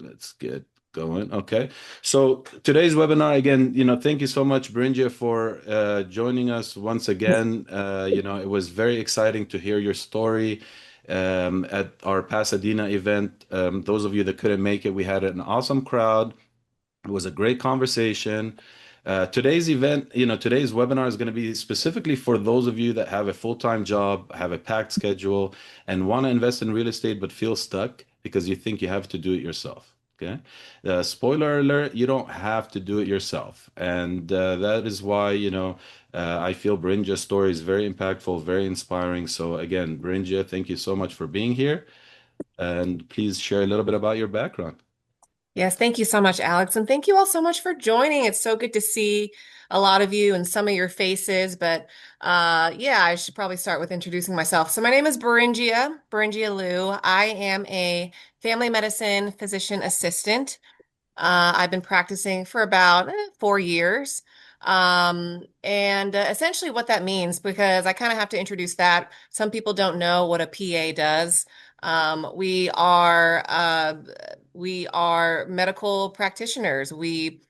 Let's get going. Okay. So today's webinar, again, thank you so much, Brinja, for joining us once again. It was very exciting to hear your story at our Pasadena event. Those of you that couldn't make it, we had an awesome crowd. It was a great conversation. Today's event, today's webinar is going to be specifically for those of you that have a full-time job, have a packed schedule, and want to invest in real estate but feel stuck because you think you have to do it yourself. Okay. Spoiler alert, you don't have to do it yourself. And that is why, I feel Brinja's story is very impactful, very inspiring. So again, Brinja, thank you so much for being here. And please share a little bit about your background. Yes, thank you so much, Alex. And thank you all so much for joining. It's so good to see a lot of you and some of your faces. But yeah, I should probably start with introducing myself. So my name is Beringia Liu. I am a family medicine physician assistant. I've been practicing for about 4 years. And essentially what that means, because I kind of have to introduce that. Some people don't know what a PA does. We are medical practitioners. We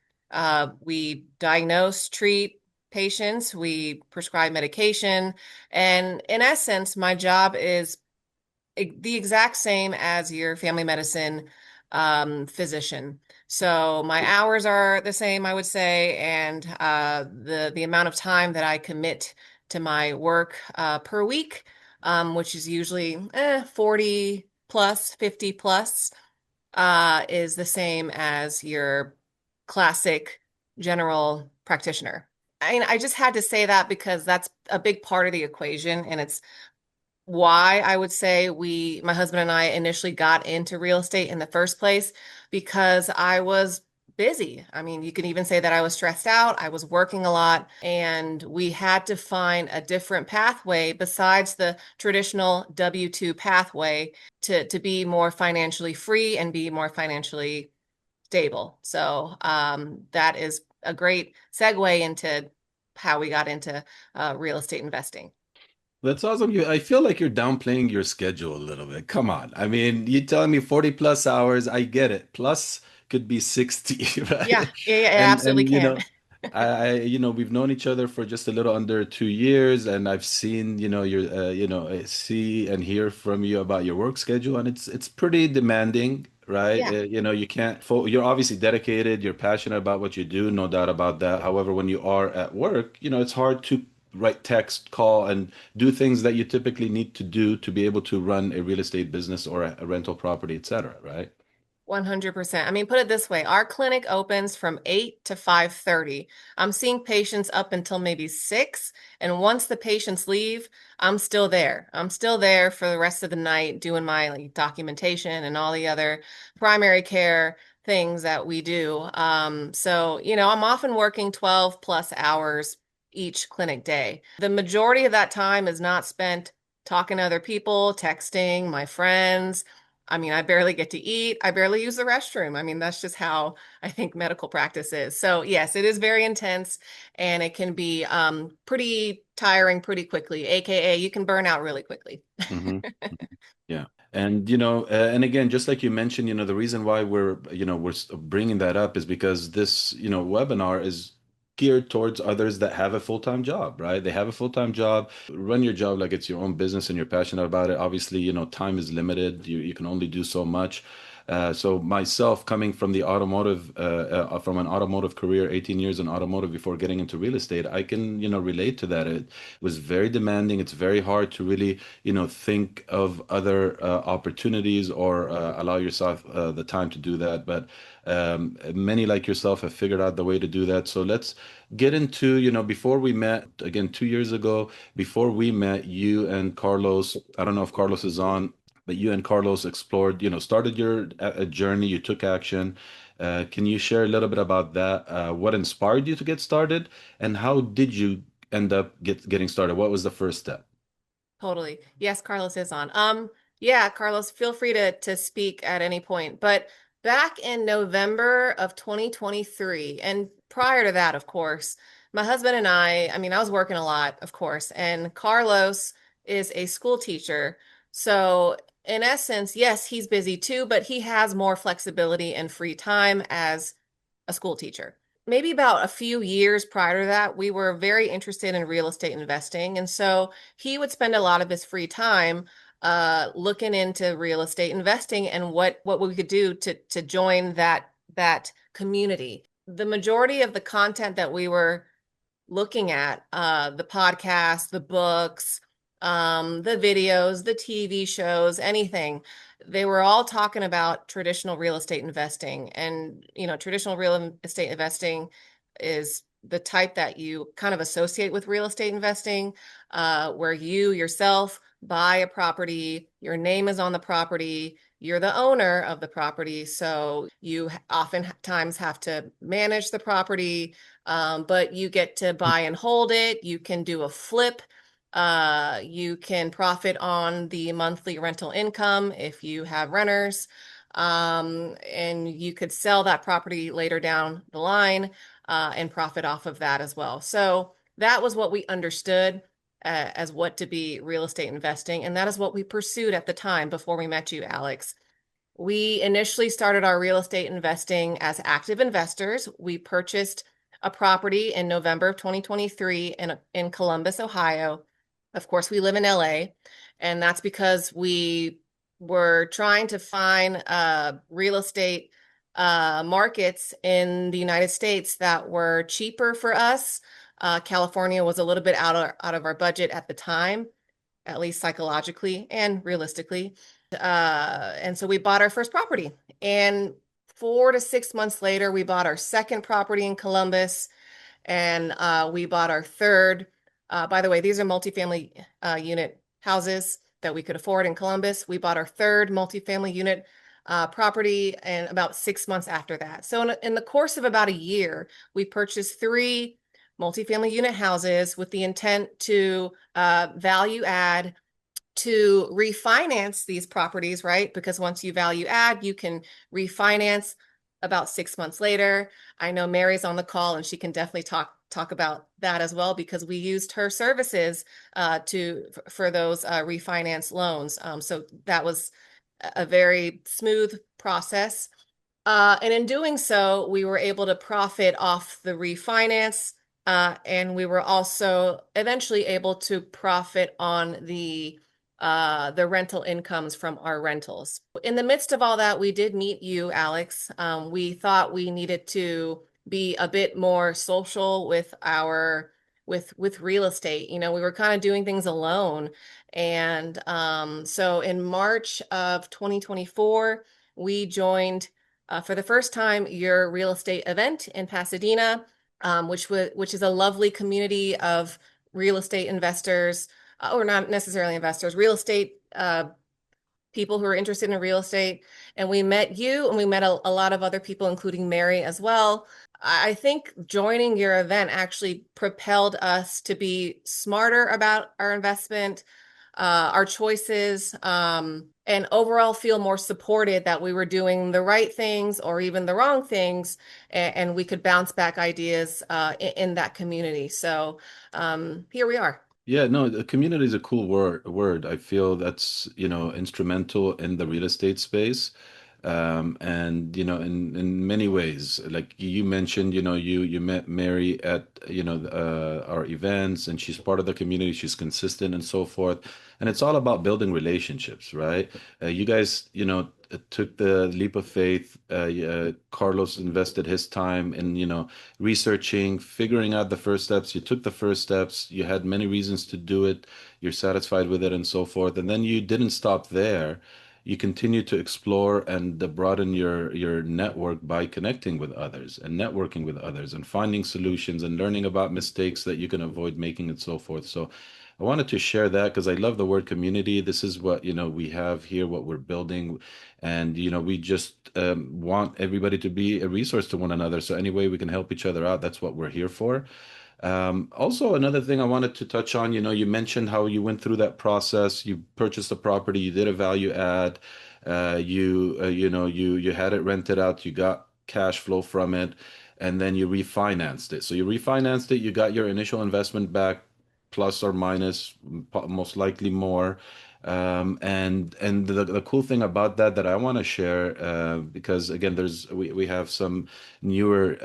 diagnose, treat patients, we prescribe medication, and in essence, my job is the exact same as your family medicine physician. So my hours are the same, I would say, and the amount of time that I commit to my work per week, which is usually 40 plus, 50 plus, is the same as your classic general practitioner. I just had to say that because that's a big part of the equation, and it's why I would say my husband and I initially got into real estate in the first place because I was busy. I mean, you can even say that I was stressed out. I was working a lot, and we had to find a different pathway besides the traditional W-2 pathway to be more financially free and be more financially stable. So that is a great segue into how we got into real estate investing. That's awesome. I feel like you're downplaying your schedule a little bit. Come on. I mean, you telling me 40 plus hours, I get it. Plus could be 60, Yeah, right? yeah, yeah, it absolutely And can. we've known each other for just a little under 2 years, and I've seen, see and hear from you about your work schedule, and it's pretty demanding, right? Yeah, You can't fo you're obviously dedicated, you're passionate about what you do, no doubt about that. However, when you are at work, it's hard to write text, call, and do things that you typically need to do to be able to run a real estate business or a rental property, etc., right? 100%. I mean, put it this way, our clinic opens from 8 to 5:30. I'm seeing patients up until maybe 6, and once the patients leave, I'm still there. I'm still there for the rest of the night doing my like documentation and all the other primary care things that we do. So, I'm often working 12 plus hours each clinic day. The majority of that time is not spent talking to other people, texting my friends. I mean, I barely get to eat. I barely use the restroom. I mean, that's just how I think medical practice is. So, yes, it is very intense and it can be pretty tiring pretty quickly, AKA you can burn out really quickly. hmm Yeah. And and again, just like you mentioned, the reason why we're bringing that up is because this, webinar is geared towards others that have a full-time job, right? They have a full-time job, run your job like it's your own business and you're passionate about it. Obviously, time is limited. You can only do so much. So myself coming from the automotive, from an automotive career, 18 years in automotive before getting into real estate, I can, relate to that. It was very demanding. It's very hard to really think of other opportunities or allow yourself the time to do that. But many like yourself have figured out the way to do that. So let's get into, before we met again 2 years ago, before we met, you and Carlos, I don't know if Carlos is on, but you and Carlos explored, started your journey, you took action. Can you share a little bit about that? What inspired you to get started, and how did you end up getting started? What was the first step? Totally. Yes, Carlos is on. Yeah, Carlos, feel free to speak at any point. But back in November of 2023, and prior to that, of course, my husband and I mean, I was working a lot, of course, and Carlos is a school teacher. So in essence, yes, he's busy too, but he has more flexibility and free time as a school teacher. Maybe about a few years prior to that, we were very interested in real estate investing. And so he would spend a lot of his free time looking into real estate investing and what we could do to join that community. The majority of the content that we were looking at, the podcasts, the books, the videos, the TV shows, anything. They were all talking about traditional real estate investing. And, traditional real estate investing is the type that you kind of associate with real estate investing, where you yourself buy a property, your name is on the property, you're the owner of the property. So you oftentimes have to manage the property, but you get to buy and hold it. You can do a flip. You can profit on the monthly rental income if you have renters. And you could sell that property later down the line and profit off of that as well. So that was what we understood as what to be real estate investing. And that is what we pursued at the time before we met you, Alex. We initially started our real estate investing as active investors. We purchased a property in November of 2023 in Columbus, Ohio. Of course, we live in LA, and that's because we were trying to find real estate markets in the United States that were cheaper for us. California was a little bit out of our budget at the time, at least psychologically and realistically. And so we bought our first property. And 4 to 6 months later, we bought our second property in Columbus, and we bought our third. By the way, these are multifamily unit houses that we could afford in Columbus. We bought our third multifamily unit property, and about 6 months after that. So in the course of about a year, we purchased three multifamily unit houses with the intent to value add, to refinance these properties, right? Because once you value add, you can refinance about 6 months later. I know Mary's on the call and she can definitely talk about that as well, because we used her services for those refinance loans. So that was a very smooth process. And in doing so, we were able to profit off the refinance, and we were also eventually able to profit on the rental incomes from our rentals. In the midst of all that, we did meet you, Alex. We thought we needed to be a bit more social with our with real estate. We were kind of doing things alone. And so in March of 2024, we joined for the first time your real estate event in Pasadena, which is a lovely community of real estate investors, or not necessarily investors, real estate people who are interested in real estate. And we met you, and we met a lot of other people, including Mary as well. I think joining your event actually propelled us to be smarter about our investment, our choices, and overall feel more supported that we were doing the right things or even the wrong things, and we could bounce back ideas in that community. So here we are. Yeah, no, the community is a cool word. I feel that's, instrumental in the real estate space. And in many ways, like you mentioned, you met Mary at, our events, and she's part of the community, she's consistent and so forth. And it's all about building relationships, right? You guys, took the leap of faith. Carlos invested his time in, researching, figuring out the first steps. You took the first steps. You had many reasons to do it. You're satisfied with it and so forth. And then you didn't stop there. You continue to explore and broaden your network by connecting with others and networking with others and finding solutions and learning about mistakes that you can avoid making and so forth. So I wanted to share that because I love the word community. This is what, we have here, what we're building. And, we just want everybody to be a resource to one another. So any way we can help each other out, that's what we're here for. Also, another thing I wanted to touch on, you mentioned how you went through that process. You purchased a property, you did a value add, you had it rented out, you got cash flow from it, and then you refinanced it. So you refinanced it, you got your initial investment back, plus or minus, most likely more. And the cool thing about that I want to share, because again, we have some newer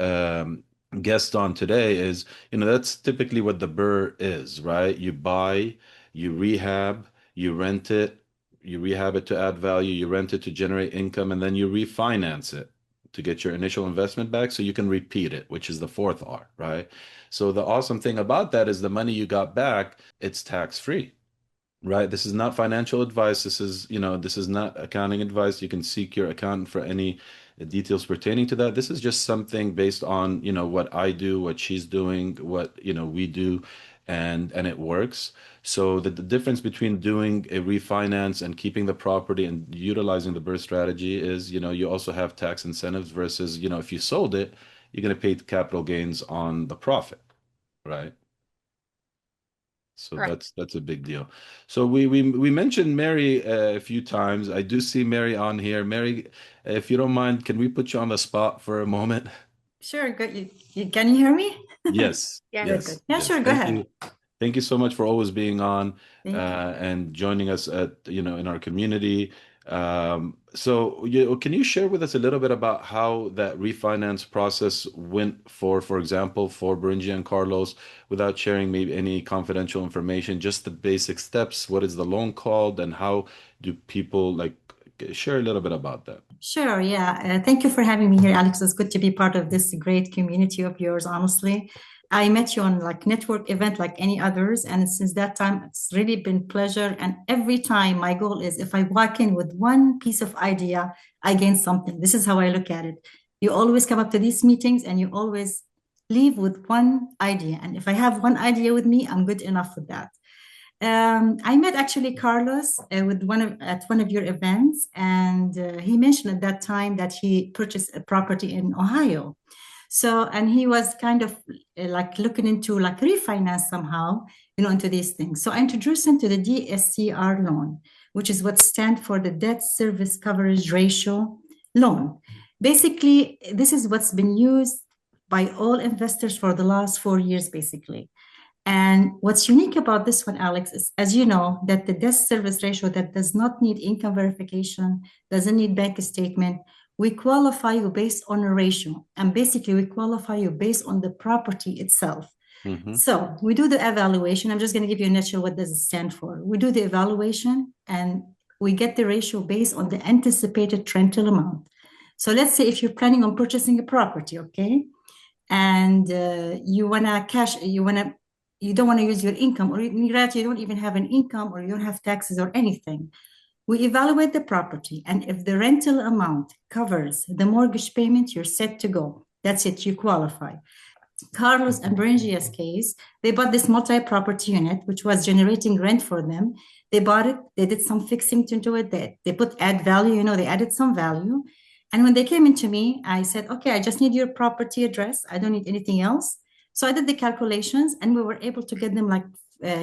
guests on today, is that's typically what the burr is, right? You buy, you rehab, you rent it, you rehab it to add value, you rent it to generate income, and then you refinance it to get your initial investment back so you can repeat it, which is the fourth R, right? So the awesome thing about that is the money you got back, it's tax free. Right. This is not financial advice. This is not accounting advice. You can seek your accountant for any details pertaining to that. This is just something based on, what I do, what she's doing, what, we do, and it works. So the difference between doing a refinance and keeping the property and utilizing the birth strategy is, you also have tax incentives versus, if you sold it, you're going to pay capital gains on the profit, right? So Correct. that's a big deal. So we mentioned Mary a few times. I do see Mary on here. Mary, if you don't mind, can we put you on the spot for a moment? Sure, good. Can you hear me? Yes, Yes. Good, good. yes, Yeah, yes. sure, go Thank ahead. you. Thank you so much for always being on Thank you. and joining us in our community. Can you share with us a little bit about how that refinance process went for example, for Berinji and Carlos, without sharing maybe any confidential information, just the basic steps. What is the loan called, and how do people like share a little bit about that? Sure, yeah. Thank you for having me here, Alex. It's good to be part of this great community of yours, honestly. I met you on like network event like any others, and since that time, it's really been pleasure. And every time my goal is if I walk in with one piece of idea, I gain something. This is how I look at it. You always come up to these meetings and you always leave with one idea. And if I have one idea with me, I'm good enough with that. I met actually Carlos at one of your events, and he mentioned at that time that he purchased a property in Ohio. So, and he was kind of like looking into like refinance somehow, into these things. So I introduced him to the DSCR loan, which is what stands for the debt service coverage ratio loan. Basically, this is what's been used by all investors for the last 4 years, basically. And what's unique about this one, Alex, is as you know, that the debt service ratio that does not need income verification, doesn't need bank statement, we qualify you based on a ratio. And basically, we qualify you based on the property itself. Mm-hmm. So we do the evaluation. I'm just going to give you a nutshell what does it stand for. We do the evaluation and we get the ratio based on the anticipated rental amount. So let's say if you're planning on purchasing a property, okay, and you don't want to use your income, or you don't even have an income, or you don't have taxes or anything. We evaluate the property, and if the rental amount covers the mortgage payment, you're set to go. That's it, you qualify. Carlos and Berengia's case, they bought this multi-property unit, which was generating rent for them. They bought it, they did some fixing to it, they put add value, they added some value. And when they came into me, I said, okay, I just need your property address. I don't need anything else. So I did the calculations and we were able to get them like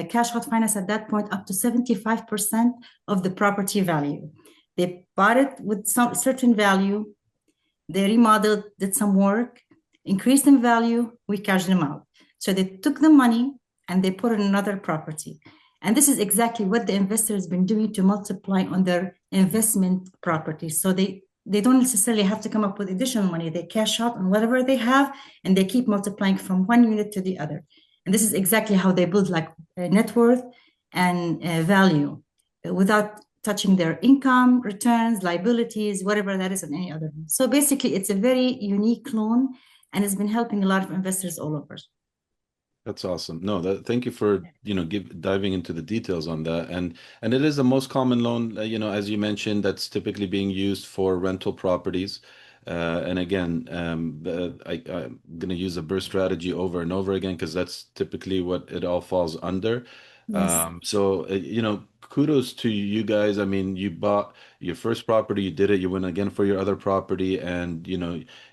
cash out finance at that point up to 75% of the property value. They bought it with some certain value. They remodeled, did some work, increased in value, we cashed them out. So they took the money and they put it in another property. And this is exactly what the investor has been doing to multiply on their investment properties. So they don't necessarily have to come up with additional money. They cash out on whatever they have and they keep multiplying from one unit to the other. And this is exactly how they build like net worth and value without touching their income, returns, liabilities, whatever that is on any other. So basically, it's a very unique loan and it's been helping a lot of investors all over. That's awesome. No, thank you for, diving into the details on that. And it is the most common loan, as you mentioned, that's typically being used for rental properties. And again, I'm going to use the burst strategy over and over again because that's typically what it all falls under. Yes. Kudos to you guys. I mean, you bought your first property, you did it, you went again for your other property, and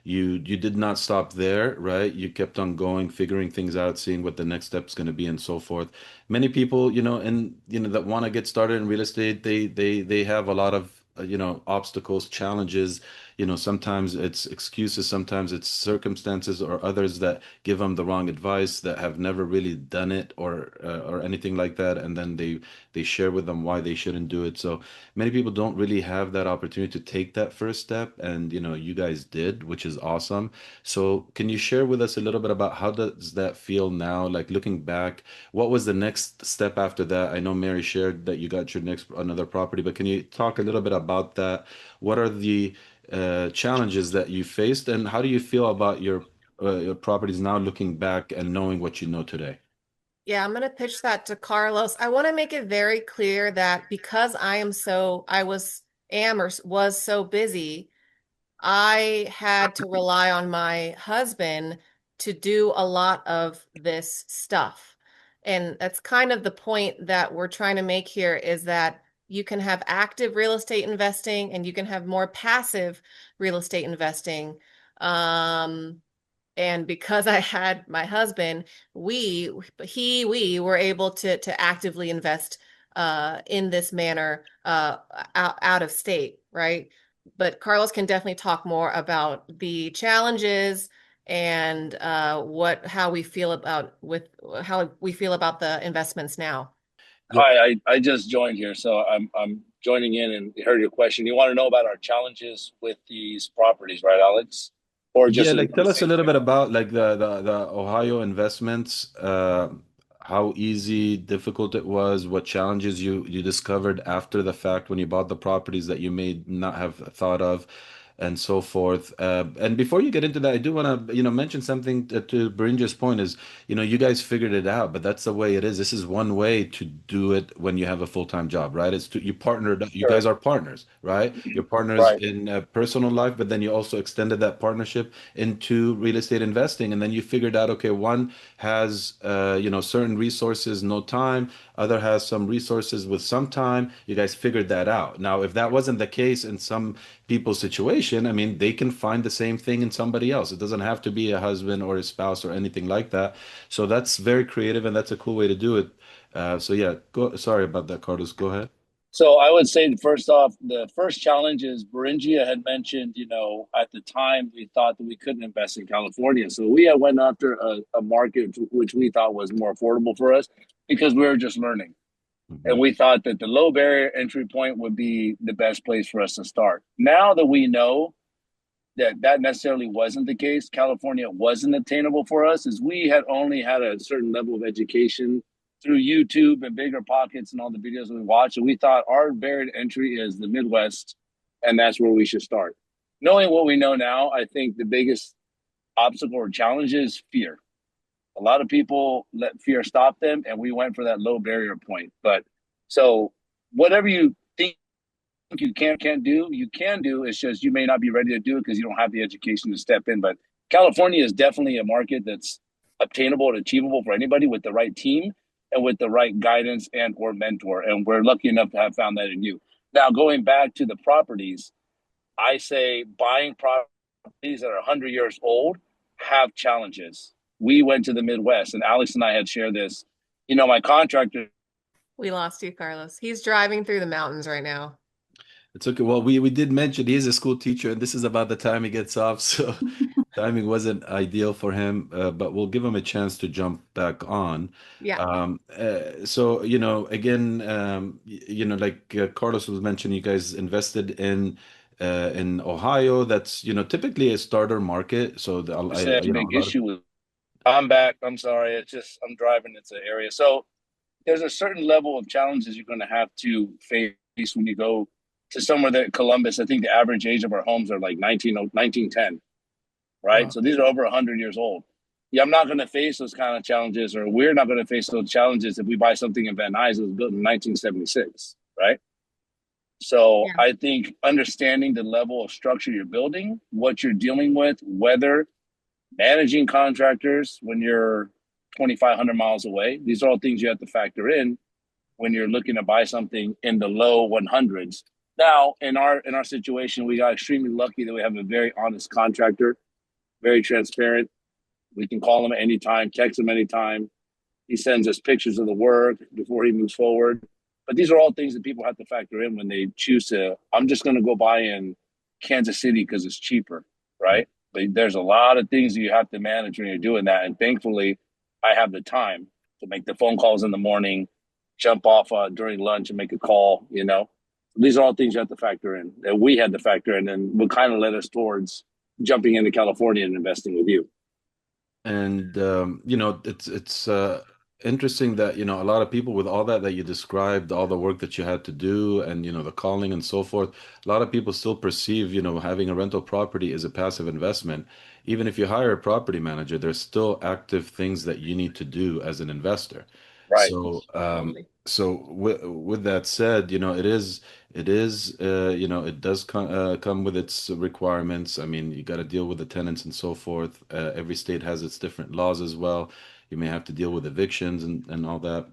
you did not stop there, right? You kept on going, figuring things out, seeing what the next step's going to be, and so forth. Many people, that want to get started in real estate, they have a lot of obstacles, challenges, sometimes it's excuses, sometimes it's circumstances or others that give them the wrong advice that have never really done it or anything like that, and then they share with them why they shouldn't do it. So many people don't really have that opportunity to take that first step, and you guys did, which is awesome. So can you share with us a little bit about how does that feel now, like looking back? What was the next step after that? I know Mary shared that you got your next another property, but can you talk a little bit about that? What are the challenges that you faced, and how do you feel about your properties now, looking back and knowing what you know today? Yeah, I'm going to pitch that to Carlos. I want to make it very clear that because I was so busy, I had to rely on my husband to do a lot of this stuff. And that's kind of the point that we're trying to make here is that you can have active real estate investing and you can have more passive real estate investing. Um, and because I had my husband, we were able to actively invest in this manner out of state, right? But Carlos can definitely talk more about the challenges and how we feel about the investments now. Well, Hi, I just joined here, so I'm joining in and heard your question. You want to know about our challenges with these properties, right, Alex? Or yeah, just like the tell us a same little thing? bit about like the Ohio investments, how easy, difficult it was, what challenges you discovered after the fact when you bought the properties that you may not have thought of, and so forth. And before you get into that, I do want to, mention something to Berinja's point is, you guys figured it out, but that's the way it is. This is one way to do it when you have a full-time job, right? You partnered, you guys Sure. are partners, right? You're partners Right. in personal life, but then you also extended that partnership into real estate investing, and then you figured out, okay, one has, certain resources, no time, other has some resources with some time. You guys figured that out. Now, if that wasn't the case in some people's situation, I mean, they can find the same thing in somebody else. It doesn't have to be a husband or a spouse or anything like that. So that's very creative, and that's a cool way to do it. So yeah, sorry about that, Carlos. Go ahead. So I would say first off, the first challenge is Beringia had mentioned, at the time we thought that we couldn't invest in California. So we had went after a market which we thought was more affordable for us because we were just learning. And Mhm. we thought that the low barrier entry point would be the best place for us to start. Now that we know that necessarily wasn't the case, California wasn't attainable for us, is we had only had a certain level of education through YouTube and Bigger Pockets and all the videos we watched. And we thought our barrier to entry is the Midwest, and that's where we should start. Knowing what we know now, I think the biggest obstacle or challenge is fear. A lot of people let fear stop them, and we went for that low barrier point. But so whatever you think you can't do, you can do. It's just you may not be ready to do it because you don't have the education to step in. But California is definitely a market that's obtainable and achievable for anybody with the right team and with the right guidance and or mentor. And we're lucky enough to have found that in you. Now, going back to the properties, I say buying properties that are 100 years old have challenges. We went to the Midwest, and Alex and I had shared this. My contractor. We lost you, Carlos. He's driving through the mountains right now. It's okay. Well, we did mention he is a school teacher, and this is about the time he gets off, so timing wasn't ideal for him. But we'll give him a chance to jump back on. Yeah. So again, like Carlos was mentioning, you guys invested in Ohio. That's typically a starter market. So Percent a big lot of. issue with. I'm back. I'm sorry. It's just I'm driving into the area. So there's a certain level of challenges you're going to have to face when you go to somewhere that Columbus. I think the average age of our homes are like 1910, right? Wow. So these are over 100 years old. Yeah, I'm not going to face those kind of challenges, or we're not going to face those challenges if we buy something in Van Nuys that was built in 1976, right? So Yeah. I think understanding the level of structure you're building, what you're dealing with, whether managing contractors when you're 2,500 miles away. These are all things you have to factor in when you're looking to buy something in the low 100s. Now, in our situation, we got extremely lucky that we have a very honest contractor, very transparent. We can call him at any time, text him anytime. He sends us pictures of the work before he moves forward. But these are all things that people have to factor in when they choose to. I'm just going to go buy in Kansas City because it's cheaper, right? But there's a lot of things you have to manage when you're doing that. And thankfully, I have the time to make the phone calls in the morning, jump off during lunch and make a call, you know. These are all things you have to factor in, that we had to factor in, and what kind of led us towards jumping into California and investing with you. And you know, it's interesting that, you know, a lot of people with all that you described, all the work that you had to do, and you know, the calling and so forth, a lot of people still perceive, you know, having a rental property as a passive investment. Even if you hire a property manager, there's still active things that you need to do as an investor. Right. So, Totally. so with that said, you know, it is, you know, it does come with its requirements. I mean, you got to deal with the tenants and so forth. Every state has its different laws as well. You may have to deal with evictions and all that.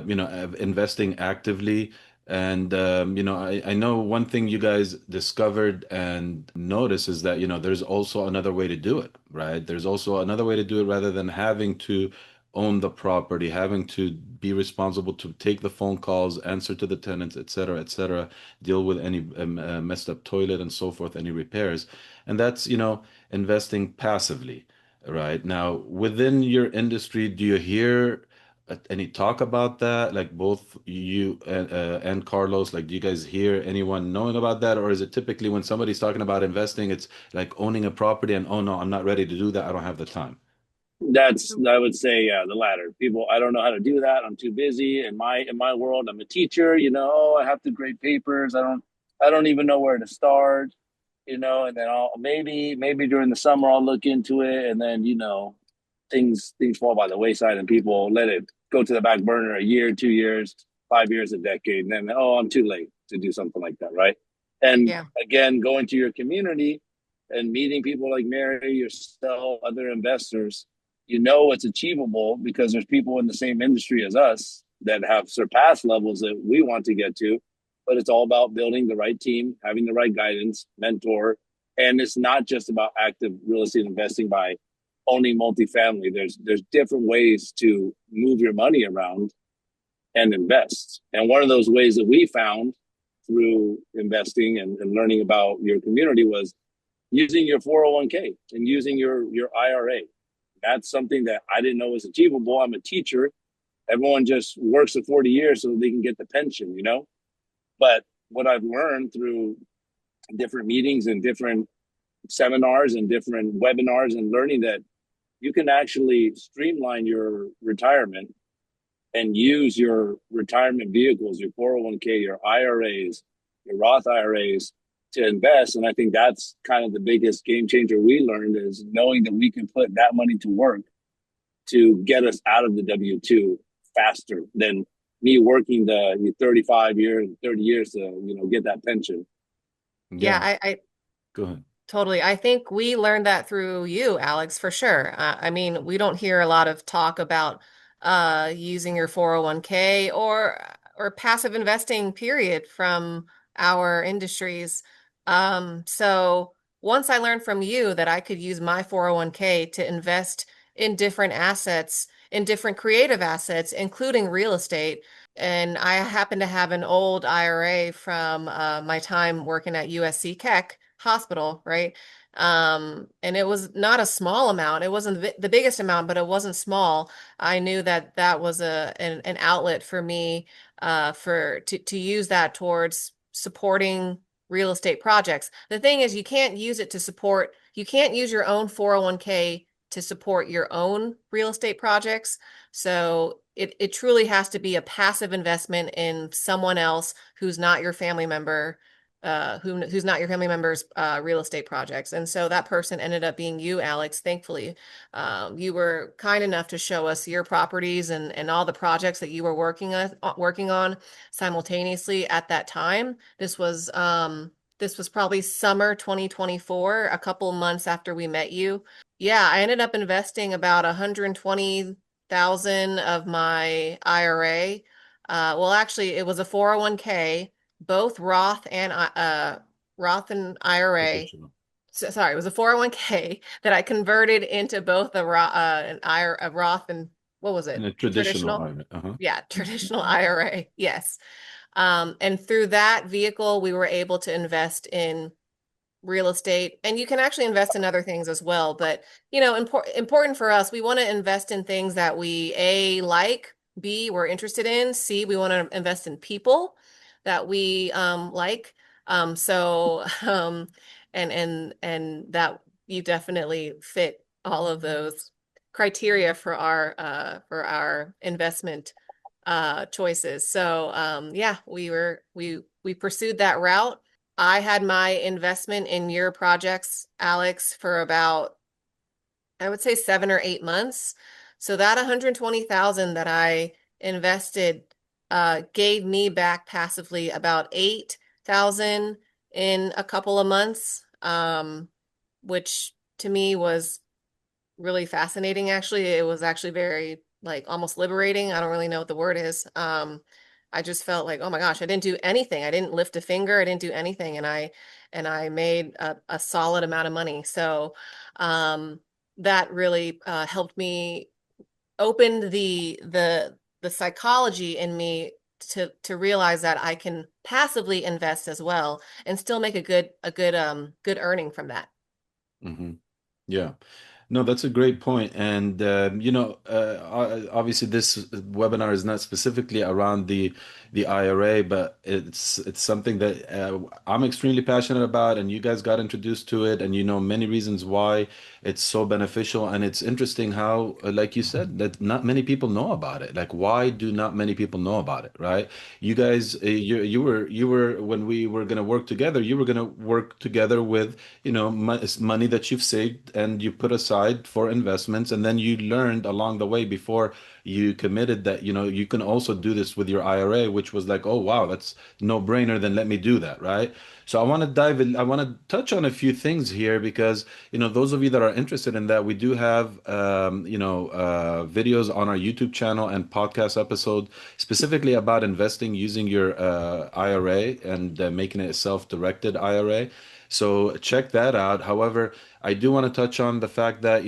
You know, investing actively. And you know, I know one thing you guys discovered and noticed is that, you know, there's also another way to do it, right? There's also another way to do it rather than having to own the property, having to be responsible to take the phone calls, answer to the tenants, et cetera, deal with any messed up toilet and so forth, any repairs. And that's, you know, investing passively, right? Now, within your industry, do you hear any talk about that? Like both you and Carlos, like, do you guys hear anyone knowing about that? Or is it typically when somebody's talking about investing, it's like owning a property and, oh no, I'm not ready to do that. I don't have the time. That's, I would say, yeah, the latter. People, I don't know how to do that. I'm too busy in my world. I'm a teacher, you know. I have to grade papers. I don't even know where to start, you know. And then I'll maybe during the summer I'll look into it, and then you know things fall by the wayside, and people let it go to the back burner a year, 2 years, 5 years, a decade, and then I'm too late to do something like that, right? And Yeah. again, going to your community and meeting people like Mary, yourself, other investors, you know it's achievable because there's people in the same industry as us that have surpassed levels that we want to get to. But it's all about building the right team, having the right guidance, mentor. And it's not just about active real estate investing by owning multifamily. There's different ways to move your money around and invest. And one of those ways that we found through investing and learning about your community was using your 401k and using your IRA. That's something that I didn't know was achievable. I'm a teacher. Everyone just works for 40 years so they can get the pension, you know? But what I've learned through different meetings and different seminars and different webinars and learning that you can actually streamline your retirement and use your retirement vehicles, your 401k, your IRAs, your Roth IRAs to invest. And I think that's kind of the biggest game changer we learned, is knowing that we can put that money to work to get us out of the W-2 faster than me working the 35 years, 30 years to, you know, get that pension. Yeah, Yeah, I go ahead. totally. I think we learned that through you, Alex, for sure. I mean, we don't hear a lot of talk about using your 401k or passive investing, period, from our industries. So once I learned from you that I could use my 401k to invest in different assets, in different creative assets, including real estate. And I happen to have an old IRA from my time working at USC Keck Hospital, right? And it was not a small amount. It wasn't the biggest amount, but it wasn't small. I knew that that was an outlet for me to use that towards supporting real estate projects. The thing is, you can't use your own 401k to support your own real estate projects. So it truly has to be a passive investment in someone else who's not your family member, who's not your family member's real estate projects. And so that person ended up being you, Alex. Thankfully, you were kind enough to show us your properties and all the projects that you were working on simultaneously at that time. This was probably summer 2024, a couple months after we met you. Yeah, I ended up investing about 120,000 of my IRA. Well, actually, it was a 401k, both Roth and IRA. Traditional. Sorry, it was a 401k that I converted into both a Roth and what was In it? a traditional Traditional? iron. Uh-huh. Yeah, traditional IRA. Yes. And through that vehicle, we were able to invest in real estate, and you can actually invest in other things as well. But, important for us, we want to invest in things that we A, like, B, we're interested in, C, we want to invest in people that we like. So and that you definitely fit all of those criteria for our investment choices. So yeah, we pursued that route. I had my investment in your projects, Alex, for about, I would say 7 or 8 months. So that 120,000 that I invested gave me back passively about 8,000 in a couple of months, which to me was really fascinating, actually. It was actually very, like, almost liberating. I don't really know what the word is. I just felt like, oh my gosh, I didn't do anything. I didn't lift a finger. I didn't do anything. And I made a solid amount of money. So that really helped me open the psychology in me to realize that I can passively invest as well and still make a good earning from that. Hmm. Yeah. No, that's a great point. And, obviously this webinar is not specifically around the IRA, but it's something that I'm extremely passionate about, and you guys got introduced to it, and you know many reasons why it's so beneficial. And it's interesting how, like you said, that not many people know about it. Like, why do not many people know about it, right? You guys, you were when we were gonna work together, you were gonna work together with money that you've saved and you put aside for investments, and then you learned along the way before you committed that you can also do this with your IRA, which was like, oh wow, that's no brainer, then let me do that, right? So I want to dive in, I want to touch on a few things here because those of you that are interested in that, we do have videos on our YouTube channel and podcast episode specifically about investing using your IRA and making it a self-directed IRA. So check that out. However, I do want to touch on the fact that,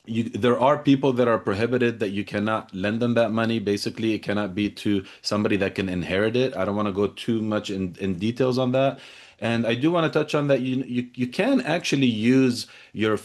there are people that are prohibited that you cannot lend them that money. Basically, it cannot be to somebody that can inherit it. I don't want to go too much in details on that. And I do want to touch on that you can actually use your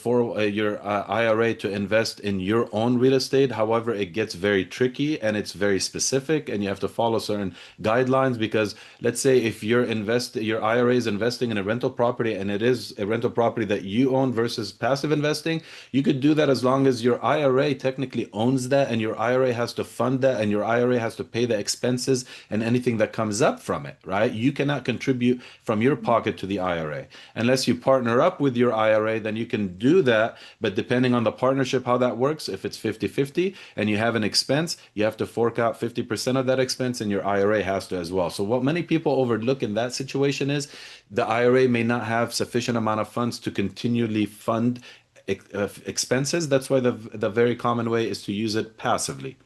IRA to invest in your own real estate. However, it gets very tricky and it's very specific, and you have to follow certain guidelines because let's say if your IRA is investing in a rental property and it is a rental property that you own versus passive investing, you could do that as long as your IRA technically owns that, and your IRA has to fund that, and your IRA has to pay the expenses and anything that comes up from it, right? You cannot contribute from your pocket to the IRA. Unless you partner up with your IRA, then you can do that. But depending on the partnership, how that works, if it's 50-50 and you have an expense, you have to fork out 50% of that expense, and your IRA has to as well. So what many people overlook in that situation is the IRA may not have sufficient amount of funds to continually fund expenses. That's why the very common way is to use it passively.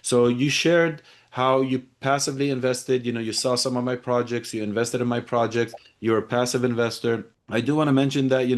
So you shared how you passively invested. You saw some of my projects, you invested in my projects, you're a passive investor. I do want to mention that,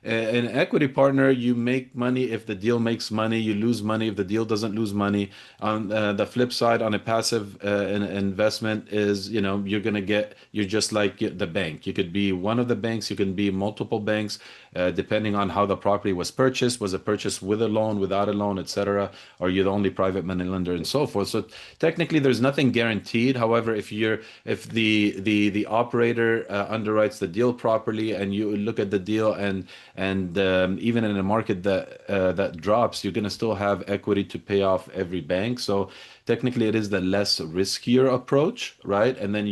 an equity partner, you make money if the deal makes money, you lose money if the deal doesn't lose money. On the flip side, on a passive investment is, you're just like the bank. You could be one of the banks, you can be multiple banks, depending on how the property was purchased. Was it purchased with a loan, without a loan, etc.? Or you're the only private money lender and so forth. So technically, there's nothing guaranteed. However, if the operator underwrites the deal properly, and you look at the deal, and even in a market that drops, you're going to still have equity to pay off every bank. So technically, it is the less riskier approach, right? And then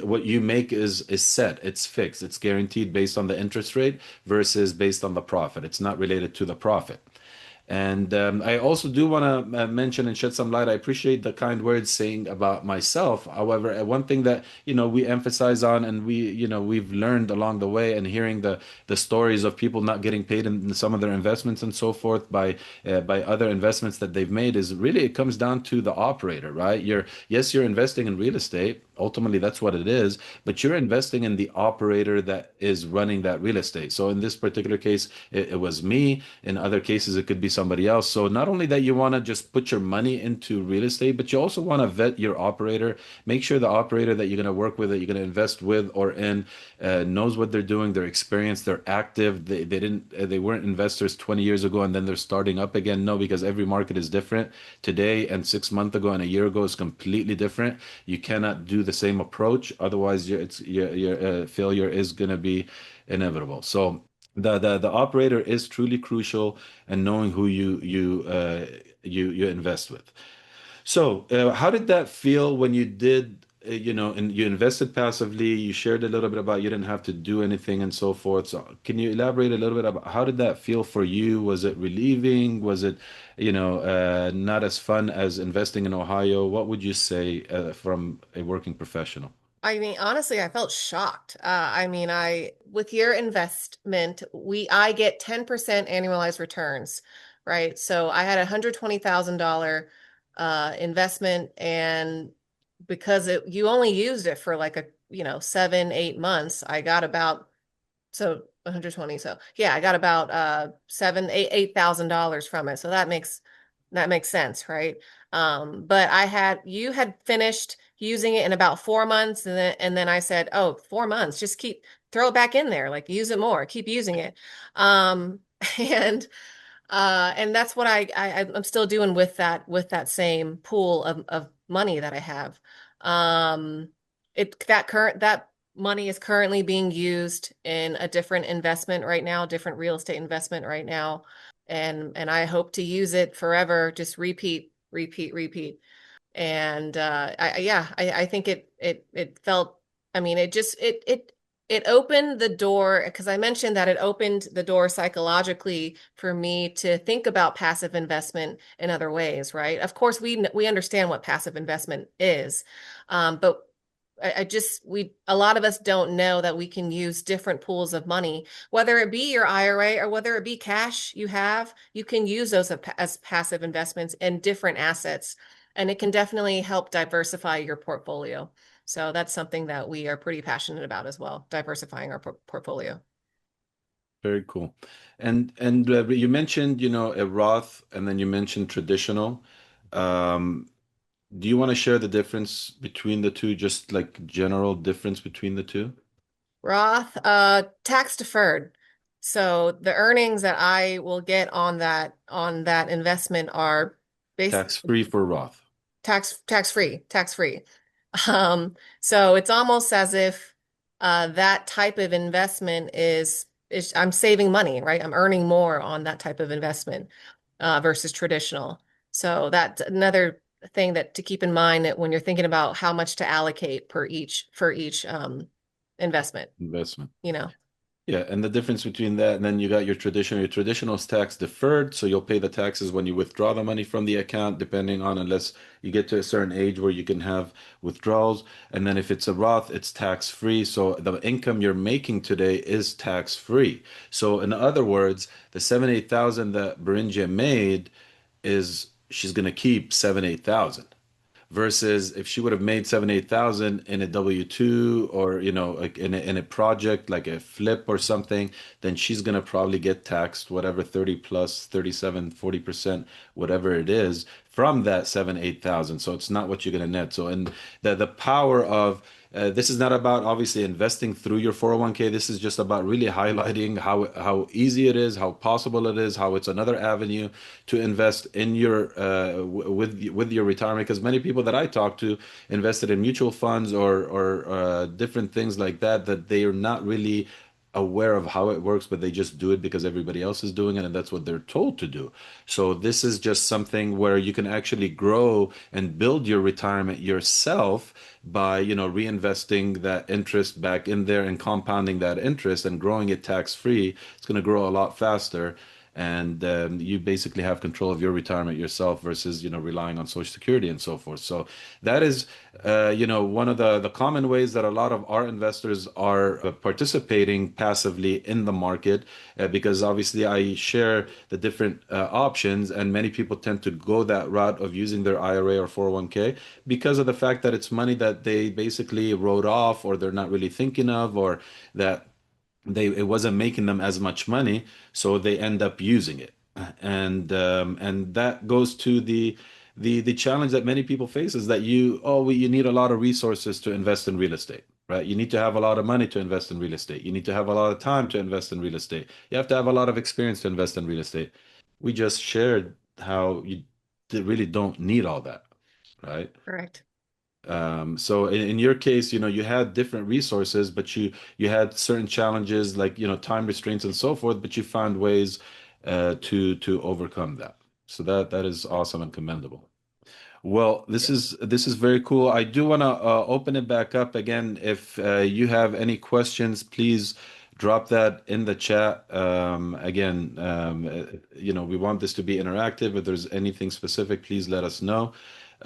what you make is set, it's fixed, it's guaranteed based on the interest rate versus based on the profit. It's not related to the profit. And I also do want to mention and shed some light. I appreciate the kind words saying about myself. However, one thing that we emphasize on, and we've learned along the way, and hearing the stories of people not getting paid in some of their investments and so forth by other investments that they've made, is really it comes down to the operator, right? You're investing in real estate. Ultimately, that's what it is. But you're investing in the operator that is running that real estate. So in this particular case, it was me. In other cases, it could be somebody else. So not only that you want to just put your money into real estate, but you also want to vet your operator. Make sure the operator that you're going to work with, that you're going to invest with or in, knows what they're doing, they're experienced, they're active. They weren't investors 20 years ago and then they're starting up again. No, because every market is different. Today and 6 months ago and a year ago is completely different. You cannot do the same approach, otherwise your failure is going to be inevitable. So the operator is truly crucial, and knowing who you invest with. So, how did that feel when you did, and you invested passively? You shared a little bit about you didn't have to do anything and so forth. So, can you elaborate a little bit about how did that feel for you? Was it relieving? Was it, not as fun as investing in Ohio? What would you say, from a working professional? I mean, honestly, I felt shocked. I mean, with your investment, I get 10% annualized returns, right? So I had a $120,000 investment, and because you only used it for like 7, 8 months, I got about, so 120. So yeah, I got about seven, $8,000 from it. So that makes sense, right? But you had finished using it in about 4 months, and then I said, oh, 4 months, just throw it back in there, like use it more, keep using it. Um, and and that's what I'm still doing with that same pool of money that I have. Um, that money is currently being used in a different investment right now, different real estate investment right now, and I hope to use it forever. Just repeat, repeat, repeat. And I think it felt, I mean, it opened the door, because I mentioned that it opened the door psychologically for me to think about passive investment in other ways, right? Of course, we understand what passive investment is, but a lot of us don't know that we can use different pools of money, whether it be your IRA or whether it be cash you can use those as passive investments in different assets, and it can definitely help diversify your portfolio. So that's something that we are pretty passionate about as well, diversifying our portfolio. Very cool. And you mentioned, a Roth, and then you mentioned traditional. Um, do you want to share the difference between the two, just like general difference between the two? Roth, tax deferred. So the earnings that I will get on that investment are Tax basically free for Roth. tax free. So it's almost as if that type of investment is I'm saving money, right? I'm earning more on that type of investment versus traditional. So that's another thing that to keep in mind, that when you're thinking about how much to allocate for each investment, Investment. you know. Yeah, and the difference between that and then you got your traditional. Your traditional is tax deferred, so you'll pay the taxes when you withdraw the money from the account, depending on, unless you get to a certain age where you can have withdrawals. And then if it's a Roth, it's tax free. So the income you're making today is tax free. So in other words, the 7, 8 thousand that Berinja made is she's gonna keep 7, 8 thousand, versus if she would have made 7, 8 thousand in a W-2, or like in a project like a flip or something, then she's gonna probably get taxed whatever 30 plus 37, 40%, whatever it is, from that 7, 8 thousand. So it's not what you're gonna net. So, and the power of, this is not about obviously investing through your 401k. This is just about really highlighting how easy it is, how possible it is, how it's another avenue to invest in your with your retirement. Because many people that I talk to invested in mutual funds or different things like that, that they are not really aware of how it works, but they just do it because everybody else is doing it and that's what they're told to do. So this is just something where you can actually grow and build your retirement yourself by, reinvesting that interest back in there and compounding that interest and growing it tax free. It's going to grow a lot faster. And you basically have control of your retirement yourself versus, relying on Social Security and so forth. So that is, one of the common ways that a lot of our investors are participating passively in the market, because obviously I share the different options, and many people tend to go that route of using their IRA or 401k because of the fact that it's money that they basically wrote off, or they're not really thinking of, or that it wasn't making them as much money, so they end up using it. And that goes to the challenge that many people face is that you need a lot of resources to invest in real estate, right? You need to have a lot of money to invest in real estate. You need to have a lot of time to invest in real estate. You have to have a lot of experience to invest in real estate. We just shared how you really don't need all that, right? Correct. So in your case, you had different resources, but you had certain challenges like, time restraints and so forth, but you found ways to overcome that. So that is awesome and commendable. Well, this is very cool. I do want to open it back up again. If you have any questions, please drop that in the chat. Again, we want this to be interactive. If there's anything specific, please let us know.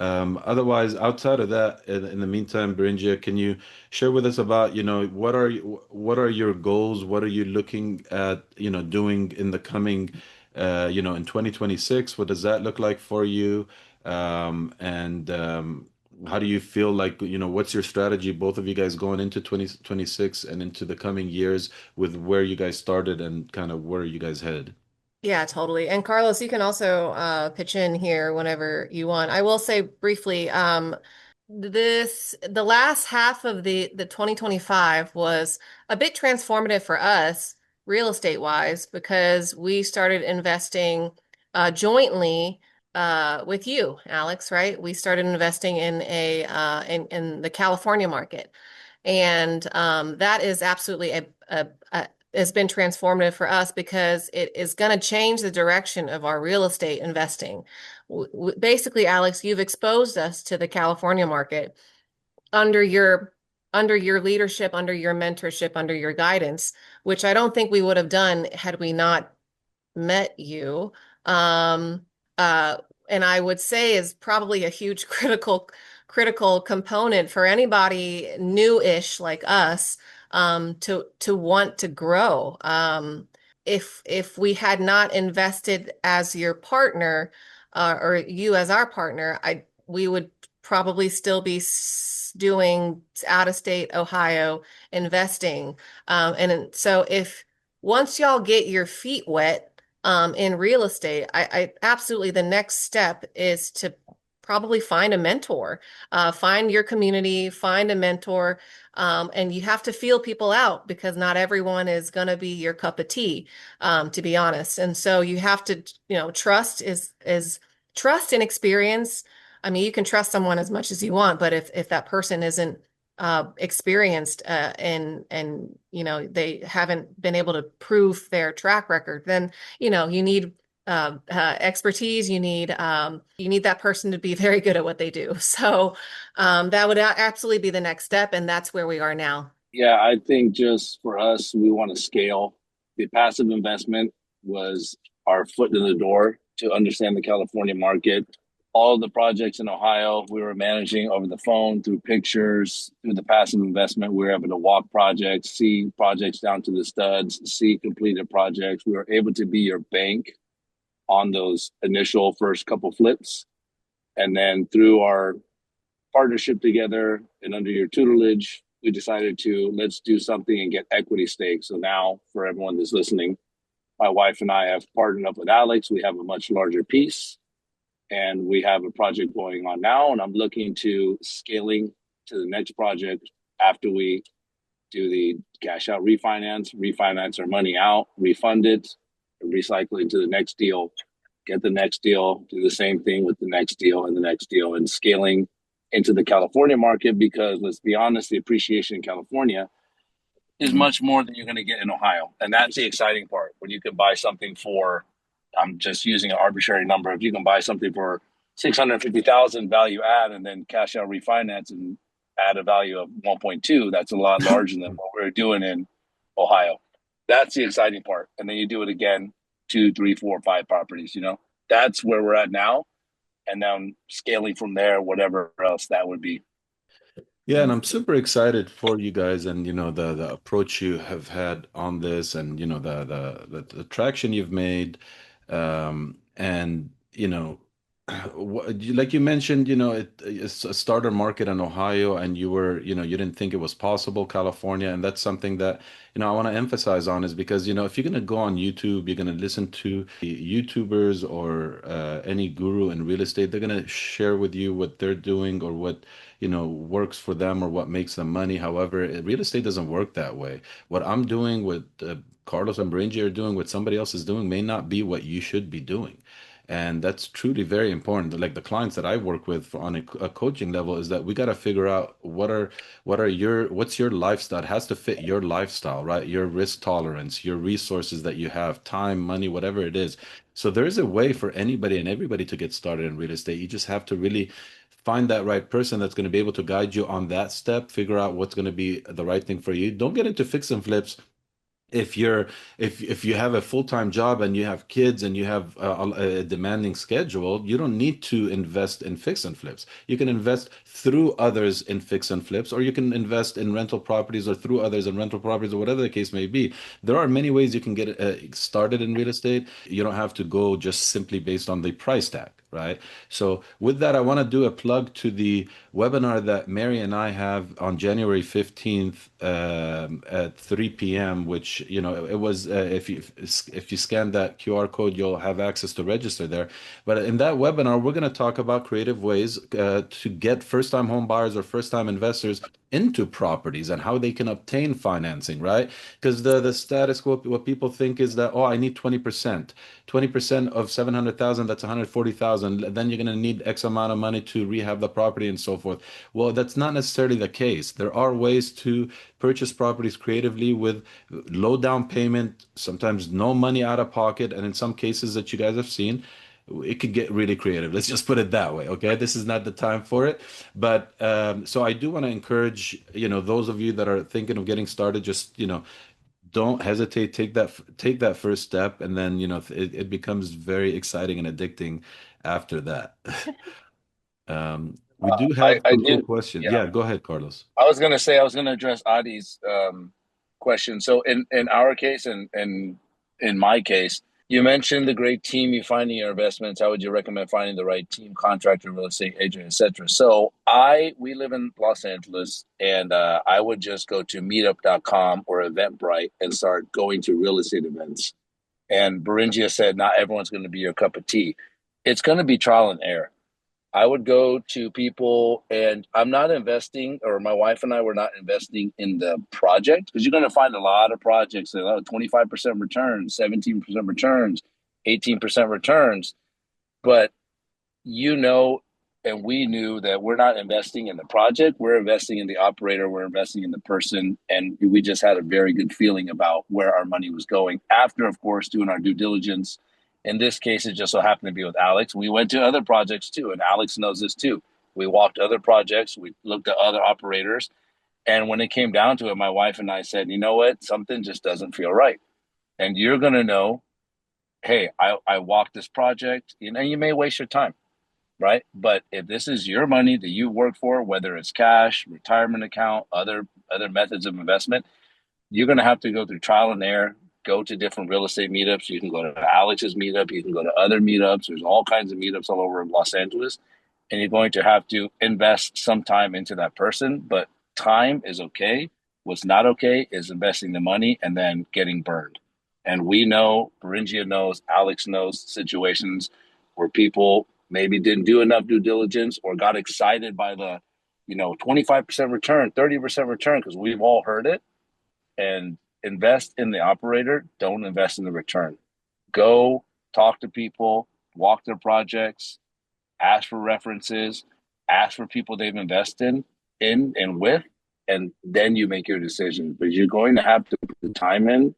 Otherwise, outside of that, in the meantime, Beringia, can you share with us about, what are your goals? What are you looking at, doing in the coming, in 2026? What does that look like for you? And how do you feel like, what's your strategy, both of you guys going into 2026 and into the coming years with where you guys started and kind of where you guys headed? Yeah, totally. And Carlos, you can also pitch in here whenever you want. I will say briefly, the last half of the 2025 was a bit transformative for us real estate wise because we started investing jointly with you, Alex, right? We started investing in a in the California market. And that is absolutely a has been transformative for us because it is going to change the direction of our real estate investing. Basically, Alex, you've exposed us to the California market under your leadership, under your mentorship, under your guidance, which I don't think we would have done had we not met you. Um, uh, and I would say is probably a huge critical component for anybody new-ish like us to want to grow. If we had not invested as your partner or you as our partner, we would probably still be doing out of state Ohio investing. And so if once y'all get your feet wet in real estate, I absolutely the next step is to probably find a mentor, find your community, find a mentor, and you have to feel people out because not everyone is going to be your cup of tea, to be honest. And so you have to, trust is trust and experience. I mean, you can trust someone as much as you want, but if that person isn't experienced and they haven't been able to prove their track record, then you need expertise. You need that person to be very good at what they do. So that would absolutely be the next step, and that's where we are now. Yeah, I think just for us, we want to scale. The passive investment was our foot in the door to understand the California market. All of the projects in Ohio we were managing over the phone through pictures, through the passive investment. We were able to walk projects, see projects down to the studs, see completed projects. We were able to be your bank on those initial first couple flips. And then through our partnership together and under your tutelage, we decided to let's do something and get equity stakes. So now, for everyone that's listening, my wife and I have partnered up with Alex. We have a much larger piece, and we have a project going on now. And I'm looking to scaling to the next project after we do the cash out refinance our money out, refund it, and recycle it to the next deal. Get the next deal, do the same thing with the next deal and the next deal, and scaling into the California market because let's be honest, the appreciation in California is much more than you're going to get in Ohio. And that's the exciting part when you can buy something for, I'm just using an arbitrary number. If you can buy something for 650,000 value add and then cash out refinance and add a value of 1.2, that's a lot larger than what we're doing in Ohio. That's the exciting part. And then you do it again, 2, 3, 4, 5 properties, that's where we're at now. And then scaling from there, whatever else that would be. Yeah, and I'm super excited for you guys and the approach you have had on this and the traction you've made. And like you mentioned, it's a starter market in Ohio, and you didn't think it was possible, California, and that's something that, I want to emphasize on is because, if you're going to go on YouTube, you're going to listen to the YouTubers or any guru in real estate, they're going to share with you what they're doing or what, works for them or what makes them money. However, real estate doesn't work that way. What I'm doing, what Carlos and Brinji are doing, what somebody else is doing may not be what you should be doing. And that's truly very important. Like the clients that I work with on a coaching level is that we got to figure out what's your lifestyle. It has to fit your lifestyle, right? Your risk tolerance, your resources that you have, time, money, whatever it is. So there is a way for anybody and everybody to get started in real estate. You just have to really find that right person that's going to be able to guide you on that step, figure out what's going to be the right thing for you. Don't get into fix and flips if you're if you have a full-time job and you have kids and you have a demanding schedule. You don't need to invest in fix and flips. You can invest through others in fix and flips, or you can invest in rental properties or through others in rental properties, or whatever the case may be. There are many ways you can get started in real estate. You don't have to go just simply based on the price tag, right? So with that, I want to do a plug to the webinar that Mary and I have on January 15th at 3 p.m., which, it was, if you scan that QR code, you'll have access to register there. But in that webinar, we're going to talk about creative ways to get first-time home buyers or first-time investors into properties and how they can obtain financing, right? Because the status quo, what people think is that, oh, I need 20%. 20% of 700,000, that's 140,000. Then you're going to need X amount of money to rehab the property and so forth. Well, that's not necessarily the case. There are ways to purchase properties creatively with low down payment, sometimes no money out of pocket, and in some cases that you guys have seen, it could get really creative. Let's just put it that way. Okay, this is not the time for it, but so I do want to encourage, those of you that are thinking of getting started, just, don't hesitate. Take that first step, and then, it becomes very exciting and addicting after that. We do I have I some cool do. questions. Yeah, Yeah, go ahead, Carlos. I was gonna say I was gonna address Adi's question. So in our case and in my case, you mentioned the great team you find in your investments. How would you recommend finding the right team, contractor, real estate agent, etc.? So we live in Los Angeles, and I would just go to meetup.com or Eventbrite and start going to real estate events. And Beringia said, not everyone's going to be your cup of tea. It's going to be trial and error. I would go to people, and I'm not investing, or my wife and I were not investing in the project, because you're going to find a lot of projects that are 25% returns, 17% returns, 18% returns. But you know, and we knew that we're not investing in the project, we're investing in the operator, we're investing in the person. And we just had a very good feeling about where our money was going after, of course, doing our due diligence. In this case, it just so happened to be with Alex. We went to other projects too, and Alex knows this too. We walked other projects, we looked at other operators. And when it came down to it, my wife and I said, you know what? Something just doesn't feel right. And you're going to know, hey, I walked this project, you may waste your time, right? But if this is your money that you work for, whether it's cash, retirement account, other methods of investment, you're going to have to go through trial and error, go to different real estate meetups. You can go to Alex's meetup, you can go to other meetups. There's all kinds of meetups all over Los Angeles, and you're going to have to invest some time into that person. But time is okay. What's not okay is investing the money and then getting burned. And we know, Beringia knows, Alex knows situations where people maybe didn't do enough due diligence or got excited by the 25% return, 30% return, because we've all heard it. And invest in the operator, don't invest in the return. Go talk to people, walk their projects, ask for references, ask for people they've invested in and with, and then you make your decision. But you're going to have to put the time in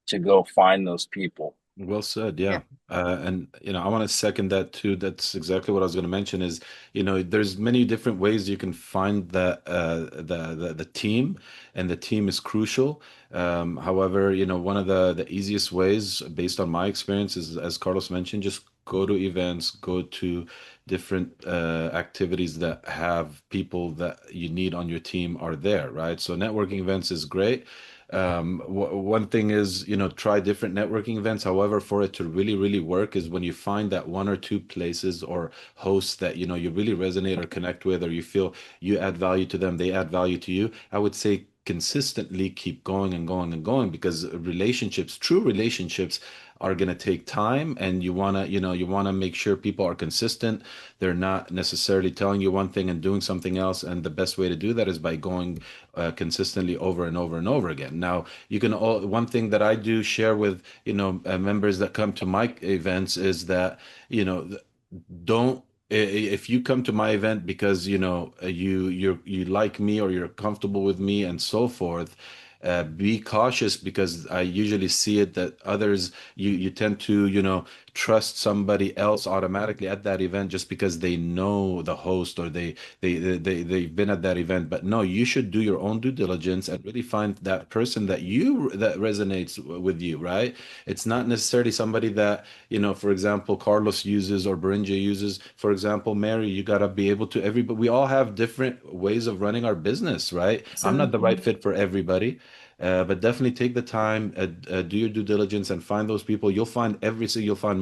to go find those people. Well said, Yeah. yeah. And I want to second that too. That's exactly what I was going to mention is, there's many different ways you can find the team, and the team is crucial. However, one of the easiest ways, based on my experience, is, as Carlos mentioned, just go to events, go to different activities that have people that you need on your team are there, right? So networking events is great. One thing is, try different networking events. However, for it to really, really work is when you find that one or two places or hosts that, you really resonate or connect with, or you feel you add value to them, they add value to you. I would say consistently keep going and going and going, because relationships, true relationships, are going to take time, and you want to make sure people are consistent. They're not necessarily telling you one thing and doing something else, and the best way to do that is by going consistently over and over and over again. Now, one thing that I do share with members that come to my events is that, you know don't if you come to my event because you like me, or you're comfortable with me and so forth, be cautious, because I usually see it that others, you tend to trust somebody else automatically at that event just because they know the host, or they've been at that event. But no, you should do your own due diligence and really find that person that resonates with you, right? It's not necessarily somebody that, for example, Carlos uses or Berinja uses. For example, Mary, you got to be able to, everybody, we all have different ways of running our business, right? I'm not the right Absolutely. fit for everybody. But definitely take the time, do your due diligence, and find those people. You'll find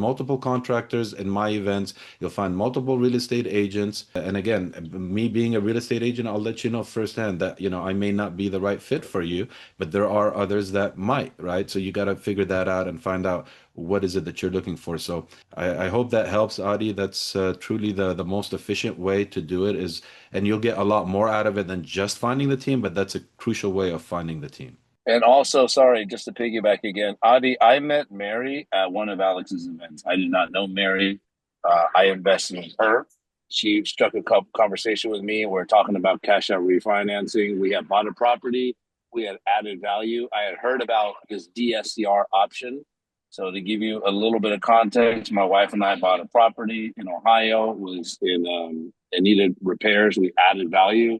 multiple contractors in my events. You'll find multiple real estate agents. And again, me being a real estate agent, I'll let you know firsthand that, I may not be the right fit for you, but there are others that might, right? So you got to figure that out and find out what is it that you're looking for. So I hope that helps, Adi. That's truly the most efficient way to do it is, and you'll get a lot more out of it than just finding the team, but that's a crucial way of finding the team. And also, sorry, just to piggyback again, Adi, I met Mary at one of Alex's events. I did not know Mary. I invested in her. She struck a conversation with me. We're talking about cash out refinancing. We had bought a property. We had added value. I had heard about this DSCR option. So to give you a little bit of context, my wife and I bought a property in Ohio. It was it needed repairs. We added value.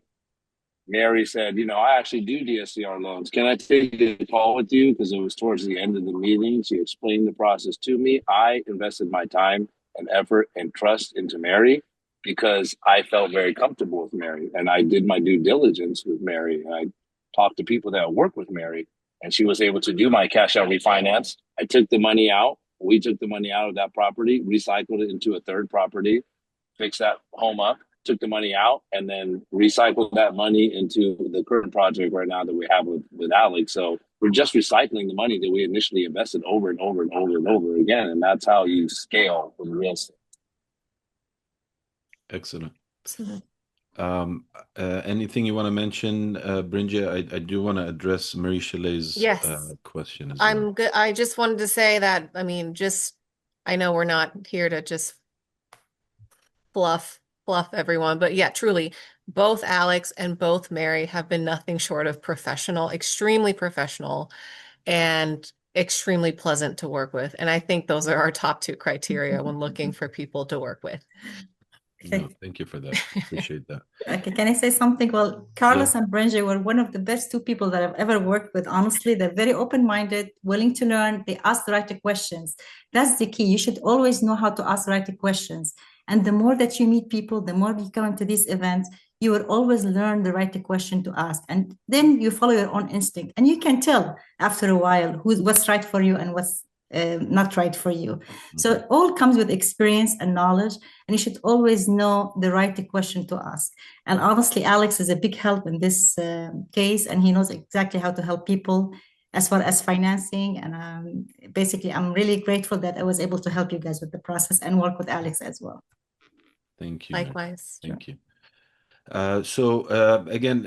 Mary said, I actually do DSCR loans. Can I take the call with you? Because it was towards the end of the meeting. She explained the process to me. I invested my time and effort and trust into Mary because I felt very comfortable with Mary. And I did my due diligence with Mary. And I talked to people that work with Mary. And she was able to do my cash out refinance. I took the money out. We took the money out of that property, recycled it into a third property, fix that home up, took the money out, and then recycled that money into the current project right now that we have with Alex. So we're just recycling the money that we initially invested over and over and over and over again. And that's how you scale with real estate. Excellent. Absolutely. Anything you want to mention, Brinja? I do want to address Marie Chalet's Yes, question as well. I'm good. I just wanted to say that, I know we're not here to just fluff everyone, but yeah, truly, both Alex and both Mary have been nothing short of professional, extremely professional, and extremely pleasant to work with. And I think those are our top two criteria when looking for people to work with. No, thank you for that. Appreciate that. Okay, can I say something? Well, Yeah. Carlos and Brenje were one of the best two people that I've ever worked with. Honestly, they're very open-minded, willing to learn. They ask the right questions. That's the key. You should always know how to ask the right questions. And the more that you meet people, the more you come to these events, you will always learn the right question to ask. And then you follow your own instinct. And you can tell after a while what's right for you and what's not right for you. So it all comes with experience and knowledge, and you should always know the right question to ask. And honestly, Alex is a big help in this case, and he knows exactly how to help people as far as financing. And basically, I'm really grateful that I was able to help you guys with the process and work with Alex as well. Thank you, Mary. Likewise. Thank you. Again,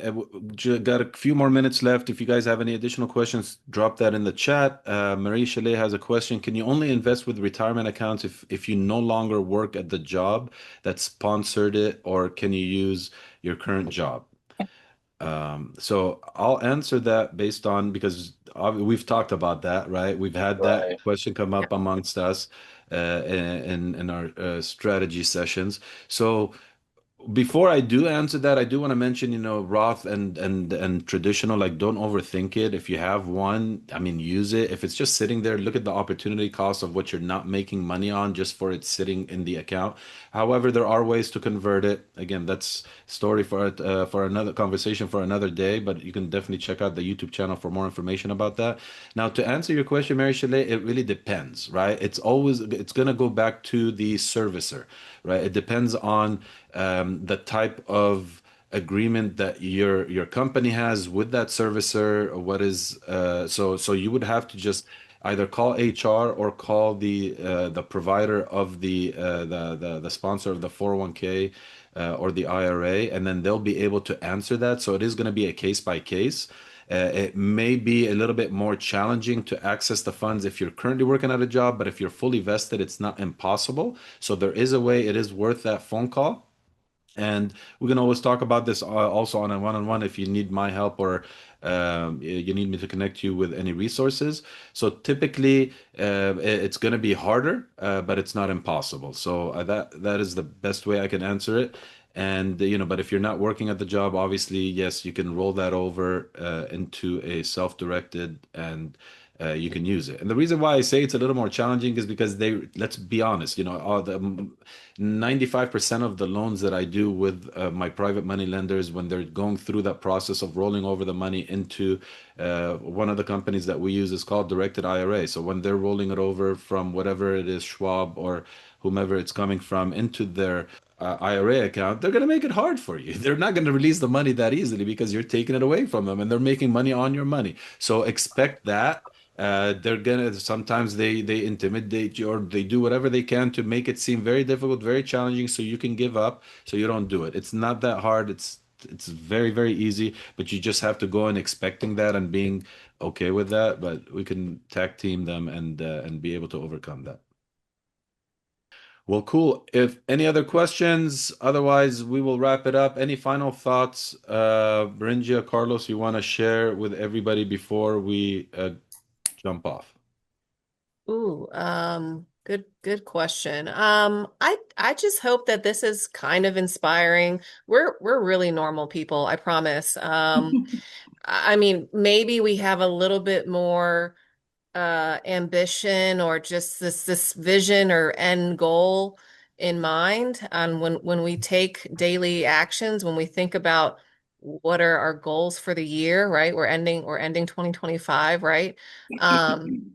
got a few more minutes left. If you guys have any additional questions, drop that in the chat. Marie Chalet has a question. Can you only invest with retirement accounts if you no longer work at the job that sponsored it, or can you use your current job? So I'll answer that based on, because we've talked about that, right? We've had that Right. question come up Yeah. amongst us in our strategy sessions. So Before I do answer that, I do want to mention, Roth and traditional, like don't overthink it. If you have one, I mean, use it. If it's just sitting there, look at the opportunity cost of what you're not making money on just for it sitting in the account. However, there are ways to convert it. Again, that's story for another conversation for another day, but you can definitely check out the YouTube channel for more information about that. Now, to answer your question, Mary Chalet, it really depends, right? It's gonna go back to the servicer, right? It depends on the type of agreement that your company has with that servicer. Or what is so you would have to just either call HR or call the provider of the sponsor of the 401k or the IRA, and then they'll be able to answer that. So it is going to be a case by case. It may be a little bit more challenging to access the funds if you're currently working at a job, but if you're fully vested, it's not impossible. So there is a way. It is worth that phone call. And we can always talk about this also on a one-on-one if you need my help or you need me to connect you with any resources. So typically, it's going to be harder, but it's not impossible. So that is the best way I can answer it. And but if you're not working at the job, obviously, yes, you can roll that over into a self-directed and you can use it. And the reason why I say it's a little more challenging is because let's be honest, all the 95% of the loans that I do with my private money lenders, when they're going through that process of rolling over the money into one of the companies that we use is called directed IRA. So when they're rolling it over from whatever it is, Schwab or whomever it's coming from, into their IRA account, they're going to make it hard for you. They're not going to release the money that easily because you're taking it away from them and they're making money on your money. So expect that. They're gonna sometimes they intimidate you or they do whatever they can to make it seem very difficult, very challenging, so you can give up, so you don't do it. It's not that hard. It's very, very easy, but you just have to go in expecting that and being okay with that. But we can tag team them and be able to overcome that. Well, cool. If any other questions, otherwise we will wrap it up. Any final thoughts, Beringia, Carlos, you want to share with everybody before we jump off? Ooh, good question. I just hope that this is kind of inspiring. We're really normal people, I promise. I mean, maybe we have a little bit more ambition or just this vision or end goal in mind. And when we take daily actions, when we think about what are our goals for the year, right? We're ending 2025, right? Um,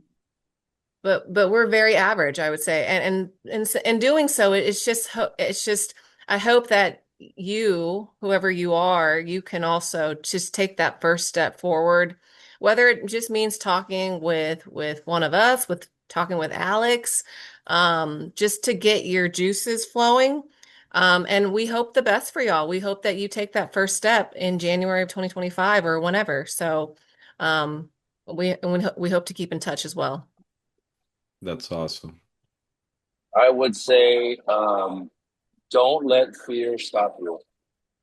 but we're very average, I would say, and in doing so, it's just I hope that you, whoever you are, you can also just take that first step forward, whether it just means talking with one of us, with talking with Alex, just to get your juices flowing. And we hope the best for y'all. We hope that you take that first step in January of 2025 or whenever. So, we hope to keep in touch as well. That's awesome. I would say don't let fear stop you.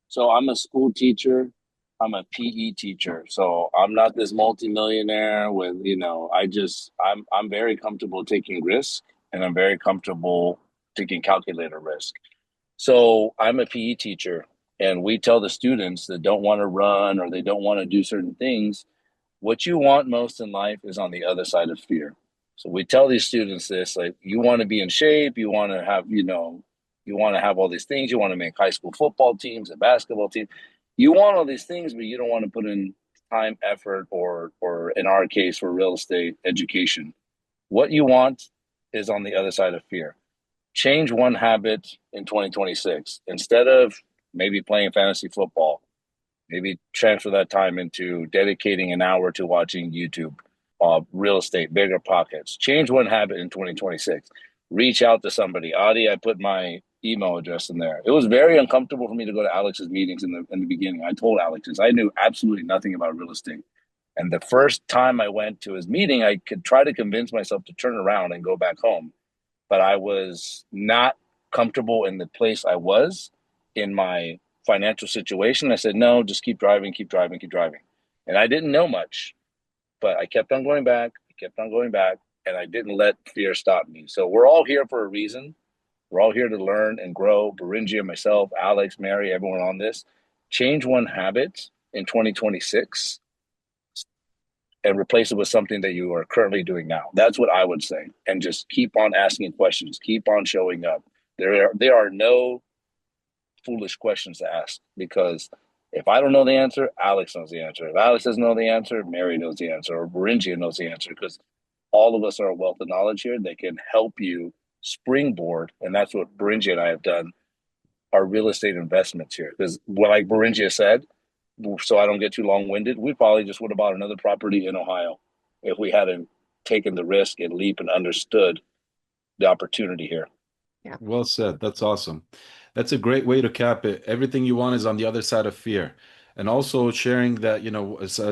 So I'm a school teacher. I'm a PE teacher. So I'm not this multimillionaire with, I'm very comfortable taking risk and I'm very comfortable taking calculated risk. So I'm a PE teacher and we tell the students that don't want to run or they don't want to do certain things, what you want most in life is on the other side of fear. So we tell these students this, like, you want to be in shape, you want to have, you want to have all these things, you want to make high school football teams, a basketball team. You want all these things, but you don't want to put in time, effort, or in our case, for real estate education. What you want is on the other side of fear. Change one habit in 2026. Instead of maybe playing fantasy football, maybe transfer that time into dedicating an hour to watching YouTube, real estate, bigger pockets. Change one habit in 2026. Reach out to somebody. Adi, I put my email address in there. It was very uncomfortable for me to go to Alex's meetings in the beginning. I told Alex this. I knew absolutely nothing about real estate. And the first time I went to his meeting, I could try to convince myself to turn around and go back home. But I was not comfortable in the place I was in my financial situation. I said, no, just keep driving, keep driving, keep driving. And I didn't know much, but I kept on going back, I kept on going back, and I didn't let fear stop me. So we're all here for a reason. We're all here to learn and grow. Beringia, myself, Alex, Mary, everyone on this. Change one habit in 2026 and replace it with something that you are currently doing now. That's what I would say. And just keep on asking questions, keep on showing up. There are no foolish questions to ask, because if I don't know the answer, Alex knows the answer. If Alex doesn't know the answer, Mary knows the answer, or Beringia knows the answer, because all of us are a wealth of knowledge here that can help you springboard. And that's what Beringia and I have done, our real estate investments here. Because like Beringia said, so I don't get too long winded, we probably just would have bought another property in Ohio if we hadn't taken the risk and leap and understood the opportunity here. Yeah. Well said. That's awesome. That's a great way to cap it. Everything you want is on the other side of fear. And also sharing that,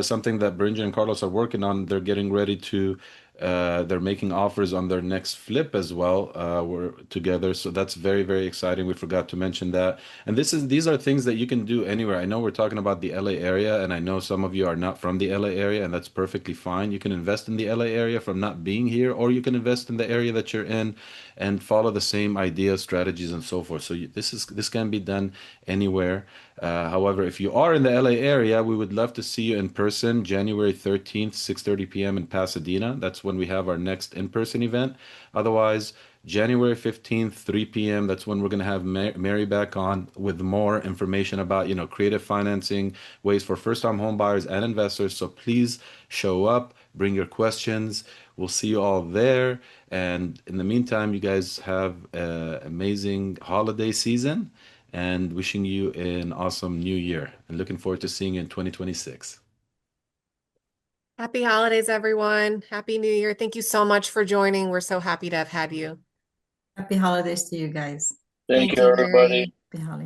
something that Brinja and Carlos are working on. They're getting ready to, they're making offers on their next flip as well. We're together. So that's very, very exciting. We forgot to mention that. And these are things that you can do anywhere. I know we're talking about the LA area, and I know some of you are not from the LA area, and that's perfectly fine. You can invest in the LA area from not being here, or you can invest in the area that you're in and follow the same ideas, strategies, and so forth. So this can be done anywhere. However, if you are in the LA area, we would love to see you in person, January 13th, 6:30 p.m. in Pasadena. That's when we have our next in-person event. Otherwise, January 15th, 3 p.m., that's when we're going to have Mary back on with more information about, creative financing, ways for first-time home buyers and investors. So please show up, bring your questions. We'll see you all there. And in the meantime, you guys have an amazing holiday season, and wishing you an awesome new year, and looking forward to seeing you in 2026. Happy holidays, everyone. Happy New Year. Thank you so much for joining. We're so happy to have had you. Happy holidays to you guys. Thank Thank you, you, everybody. Mary. Happy holidays.